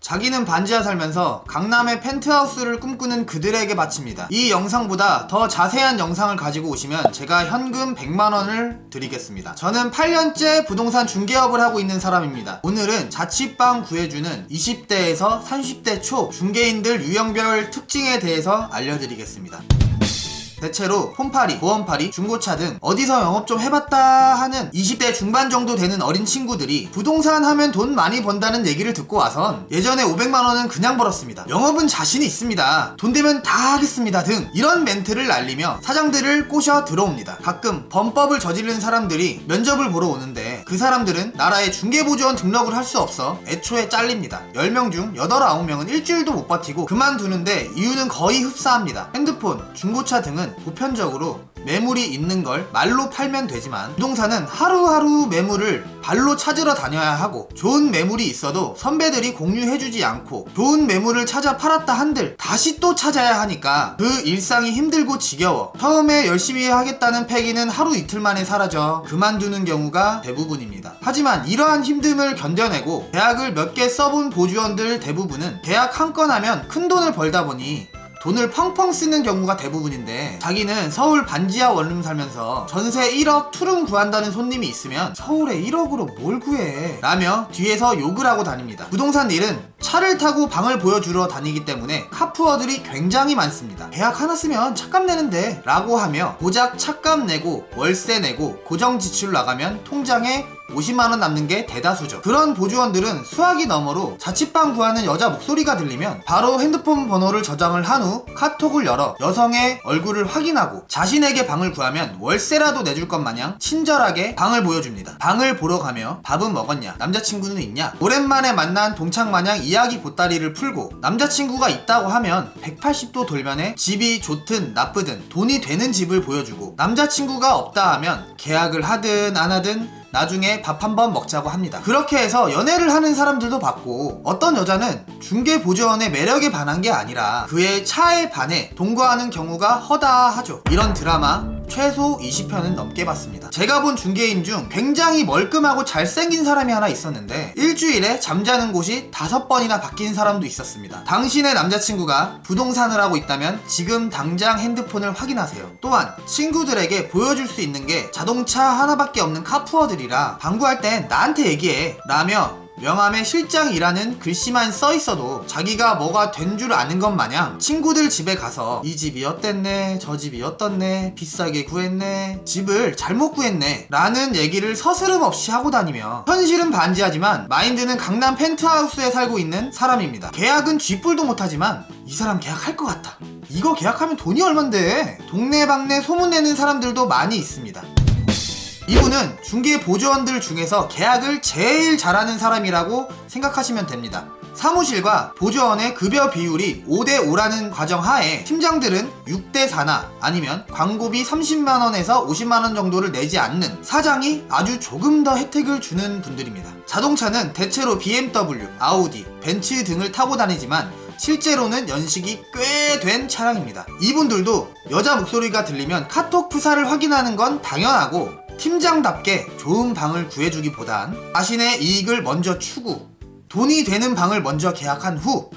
자기는 반지하 살면서 강남의 펜트하우스를 꿈꾸는 그들에게 바칩니다. 이 영상보다 더 자세한 영상을 가지고 오시면 제가 현금 100만원을 드리겠습니다. 저는 8년째 부동산 중개업을 하고 있는 사람입니다. 오늘은 자취방 구해주는 20대에서 30대 초 중개인들 유형별 특징에 대해서 알려드리겠습니다. 대체로 홈파리, 보험파리, 중고차 등 어디서 영업 좀 해봤다 하는 20대 중반 정도 되는 어린 친구들이 부동산 하면 돈 많이 번다는 얘기를 듣고 와선 예전에 500만원은 그냥 벌었습니다, 영업은 자신이 있습니다, 돈 되면 다 하겠습니다 등 이런 멘트를 날리며 사장들을 꼬셔 들어옵니다. 가끔 범법을 저지른 사람들이 면접을 보러 오는데 그 사람들은 나라에 중개보조원 등록을 할 수 없어 애초에 잘립니다. 10명 중 8, 9명은 일주일도 못 버티고 그만두는데 이유는 거의 흡사합니다. 핸드폰, 중고차 등은 보편적으로 매물이 있는 걸 말로 팔면 되지만 부동산은 하루하루 매물을 발로 찾으러 다녀야 하고 좋은 매물이 있어도 선배들이 공유해주지 않고 좋은 매물을 찾아 팔았다 한들 다시 또 찾아야 하니까 그 일상이 힘들고 지겨워 처음에 열심히 하겠다는 패기는 하루 이틀 만에 사라져 그만두는 경우가 대부분입니다. 하지만 이러한 힘듦을 견뎌내고 계약을 몇 개 써본 보주원들 대부분은 계약 한 건 하면 큰 돈을 벌다 보니 돈을 펑펑 쓰는 경우가 대부분인데, 자기는 서울 반지하 원룸 살면서 전세 1억 투룸 구한다는 손님이 있으면 서울에 1억으로 뭘 구해? 라며 뒤에서 욕을 하고 다닙니다. 부동산 일은 차를 타고 방을 보여주러 다니기 때문에 카푸어들이 굉장히 많습니다. 계약 하나 쓰면 차값 내는데 라고 하며 고작 차값 내고 월세 내고 고정 지출 나가면 통장에 50만원 남는 게 대다수죠. 그런 보조원들은 수화기 너머로 자취방 구하는 여자 목소리가 들리면 바로 핸드폰 번호를 저장을 한 후 카톡을 열어 여성의 얼굴을 확인하고 자신에게 방을 구하면 월세라도 내줄 것 마냥 친절하게 방을 보여줍니다. 방을 보러 가며 밥은 먹었냐? 남자친구는 있냐? 오랜만에 만난 동창 마냥 이야기 보따리를 풀고 남자친구가 있다고 하면 180도 돌면에 집이 좋든 나쁘든 돈이 되는 집을 보여주고 남자친구가 없다 하면 계약을 하든 안 하든 나중에 밥 한번 먹자고 합니다. 그렇게 해서 연애를 하는 사람들도 봤고 어떤 여자는 중개보조원의 매력에 반한 게 아니라 그의 차에 반해 동거하는 경우가 허다하죠. 이런 드라마 최소 20편은 넘게 봤습니다. 제가 본 중개인 중 굉장히 멀끔하고 잘생긴 사람이 하나 있었는데 일주일에 잠자는 곳이 5번이나 바뀐 사람도 있었습니다. 당신의 남자친구가 부동산을 하고 있다면 지금 당장 핸드폰을 확인하세요. 또한 친구들에게 보여줄 수 있는 게 자동차 하나밖에 없는 카푸어들이라 방구할 땐 나한테 얘기해 라며 명함에 실장이라는 글씨만 써있어도 자기가 뭐가 된 줄 아는 것 마냥 친구들 집에 가서 이 집이 어땠네, 저 집이 어떻네, 비싸게 구했네, 집을 잘못 구했네 라는 얘기를 서스름없이 하고 다니며 현실은 반지하지만 마인드는 강남 펜트하우스에 살고 있는 사람입니다. 계약은 쥐뿔도 못하지만 이 사람 계약할 것 같다, 이거 계약하면 돈이 얼만데, 동네방네 소문내는 사람들도 많이 있습니다. 이분은 중개 보조원들 중에서 계약을 제일 잘하는 사람이라고 생각하시면 됩니다. 사무실과 보조원의 급여 비율이 5대5라는 과정 하에 팀장들은 6대4나 아니면 광고비 30만원에서 50만원 정도를 내지 않는 사장이 아주 조금 더 혜택을 주는 분들입니다. 자동차는 대체로 BMW, 아우디, 벤츠 등을 타고 다니지만 실제로는 연식이 꽤 된 차량입니다. 이분들도 여자 목소리가 들리면 카톡 프사를 확인하는 건 당연하고 팀장답게 좋은 방을 구해주기보단 자신의 이익을 먼저 추구, 돈이 되는 방을 먼저 계약한 후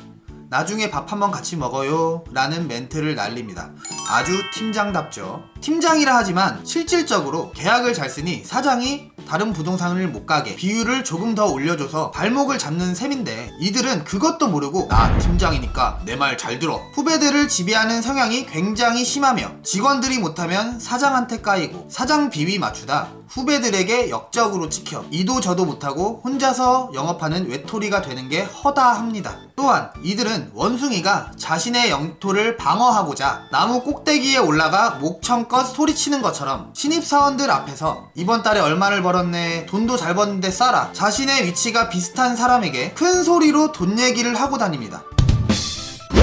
나중에 밥 한번 같이 먹어요 라는 멘트를 날립니다. 아주 팀장답죠. 팀장이라 하지만 실질적으로 계약을 잘 쓰니 사장이 다른 부동산을 못 가게 비율을 조금 더 올려줘서 발목을 잡는 셈인데, 이들은 그것도 모르고 나 팀장이니까 내 말 잘 들어, 후배들을 지배하는 성향이 굉장히 심하며 직원들이 못하면 사장한테 까이고 사장 비위 맞추다 후배들에게 역적으로 찍혀 이도 저도 못하고 혼자서 영업하는 외톨이가 되는 게 허다합니다. 또한 이들은 원숭이가 자신의 영토를 방어하고자 나무 꼭대기에 올라가 목청껏 소리치는 것처럼 신입사원들 앞에서 이번 달에 얼마를 벌었네, 돈도 잘 버는데 싸라, 자신의 위치가 비슷한 사람에게 큰 소리로 돈 얘기를 하고 다닙니다.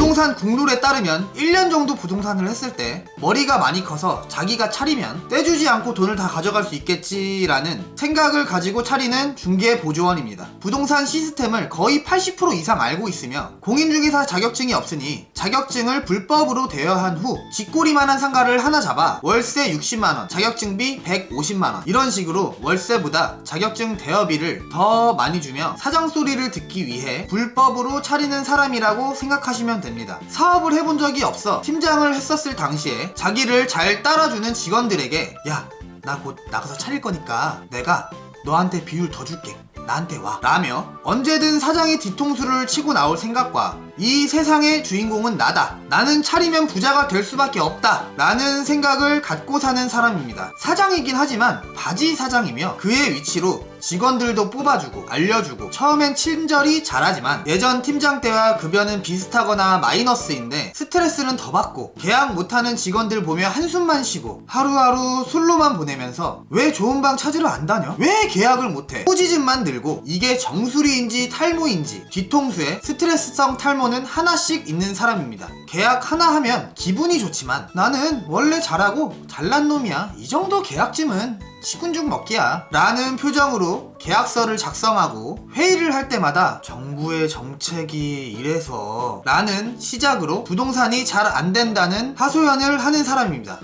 부동산 국룰에 따르면 1년 정도 부동산을 했을 때 머리가 많이 커서 자기가 차리면 떼주지 않고 돈을 다 가져갈 수 있겠지라는 생각을 가지고 차리는 중개보조원입니다. 부동산 시스템을 거의 80% 이상 알고 있으며 공인중개사 자격증이 없으니 자격증을 불법으로 대여한 후 쥐꼬리만한 상가를 하나 잡아 월세 60만원, 자격증비 150만원 이런 식으로 월세보다 자격증 대여비를 더 많이 주며 사장 소리를 듣기 위해 불법으로 차리는 사람이라고 생각하시면 됩니다. 사업을 해본 적이 없어 팀장을 했었을 당시에 자기를 잘 따라주는 직원들에게 야, 나 곧 나가서 차릴 거니까 내가 너한테 비율 더 줄게. 나한테 와 라며 언제든 사장의 뒤통수를 치고 나올 생각과 이 세상의 주인공은 나다, 나는 차리면 부자가 될 수밖에 없다 라는 생각을 갖고 사는 사람입니다. 사장이긴 하지만 바지 사장이며 그의 위치로 직원들도 뽑아주고 알려주고 처음엔 친절히 잘하지만 예전 팀장 때와 급여는 비슷하거나 마이너스인데 스트레스는 더 받고 계약 못하는 직원들 보며 한숨만 쉬고 하루하루 술로만 보내면서 왜 좋은 방 찾으러 안 다녀? 왜 계약을 못해? 꼬지집만 들고 이게 정수리인지 탈모인지 뒤통수에 스트레스성 탈모는 하나씩 있는 사람입니다. 계약 하나 하면 기분이 좋지만 나는 원래 잘하고 잘난 놈이야, 이 정도 계약쯤은 시군죽 먹기야 라는 표정으로 계약서를 작성하고 회의를 할 때마다 정부의 정책이 이래서 라는 시작으로 부동산이 잘 안 된다는 하소연을 하는 사람입니다.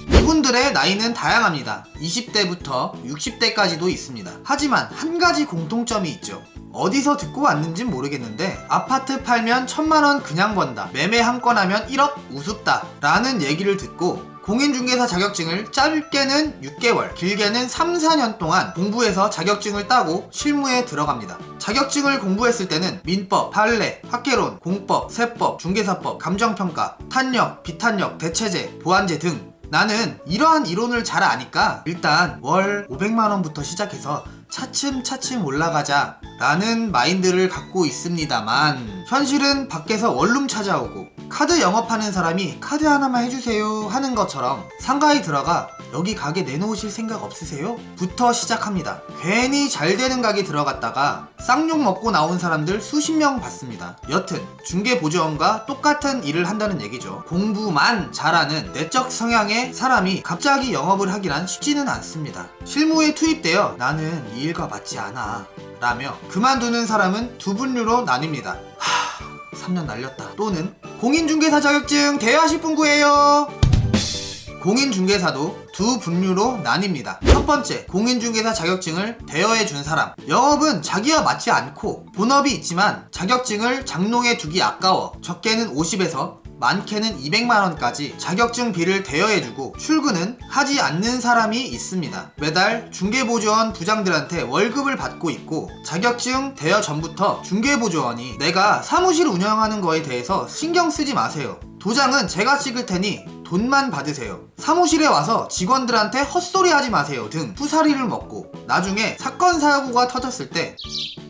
이분들의 나이는 다양합니다. 20대부터 60대까지도 있습니다. 하지만 한 가지 공통점이 있죠. 어디서 듣고 왔는진 모르겠는데 아파트 팔면 1000만원 그냥 번다, 매매 한 건 하면 1억 우습다 라는 얘기를 듣고 공인중개사 자격증을 짧게는 6개월, 길게는 3, 4년 동안 공부해서 자격증을 따고 실무에 들어갑니다. 자격증을 공부했을 때는 민법, 판례, 학개론, 공법, 세법, 중개사법, 감정평가, 탄력, 비탄력, 대체제, 보완제 등 나는 이러한 이론을 잘 아니까 일단 월 500만원부터 시작해서 차츰차츰 올라가자 라는 마인드를 갖고 있습니다만 현실은 밖에서 원룸 찾아오고 카드 영업하는 사람이 카드 하나만 해주세요 하는 것처럼 상가에 들어가 여기 가게 내놓으실 생각 없으세요? 부터 시작합니다. 괜히 잘 되는 가게 들어갔다가 쌍욕 먹고 나온 사람들 수십 명 봤습니다. 여튼 중개보조원과 똑같은 일을 한다는 얘기죠. 공부만 잘하는 내적 성향의 사람이 갑자기 영업을 하기란 쉽지는 않습니다. 실무에 투입되어 나는 이 일과 맞지 않아 라며 그만두는 사람은 두 분류로 나뉩니다. 3년 날렸다. 또는 공인중개사 자격증 대여하실 분 구해요. 공인중개사도 두 분류로 나뉩니다. 첫 번째, 공인중개사 자격증을 대여해준 사람. 영업은 자기와 맞지 않고 본업이 있지만 자격증을 장롱에 두기 아까워 적게는 50에서 많게는 200만원까지 자격증비를 대여해주고 출근은 하지 않는 사람이 있습니다. 매달 중개보조원 부장들한테 월급을 받고 있고 자격증 대여 전부터 중개보조원이 내가 사무실 운영하는 거에 대해서 신경 쓰지 마세요, 도장은 제가 찍을 테니 돈만 받으세요, 사무실에 와서 직원들한테 헛소리 하지 마세요 등 후사리를 먹고 나중에 사건 사고가 터졌을 때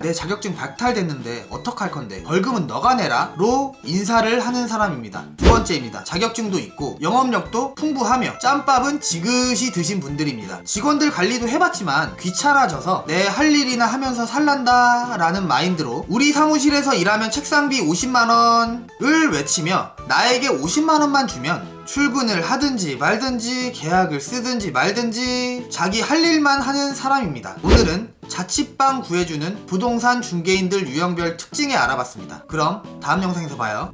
내 자격증 박탈됐는데 어떡할 건데 벌금은 너가 내라 로 인사를 하는 사람입니다. 두 번째입니다. 자격증도 있고 영업력도 풍부하며 짬밥은 지그시 드신 분들입니다. 직원들 관리도 해봤지만 귀찮아져서 내 할 일이나 하면서 살란다 라는 마인드로 우리 사무실에서 일하면 책상비 50만원을 외치며 나에게 50만원만 주면 출근을 하든지 말든지 계약을 쓰든지 말든지 자기 할 일만 하는 사람입니다. 오늘은 자취방 구해주는 부동산 중개인들 유형별 특징에 알아봤습니다. 그럼 다음 영상에서 봐요.